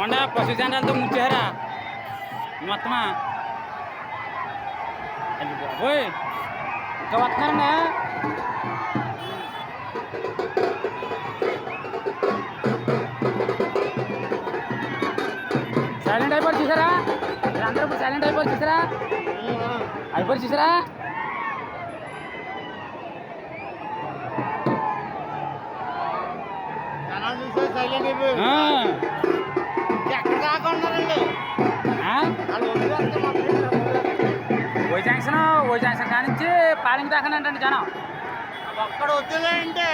ఏమన్నా పశు జనాలతో ముంచారా మొత్తమా అది బాబోయ్ ఇంకా వస్తున్నారండి సైలెంట్ అయిపోయి చూసారా అందరూ ఇప్పుడు సైలెంట్ అయిపోయి చూసారా అయిపోయి చూసారా ఓ జంక్షన్ కానించి పాలింగ్ దాకా అంటండి జనం ఒక్కడ వద్దులే అంటే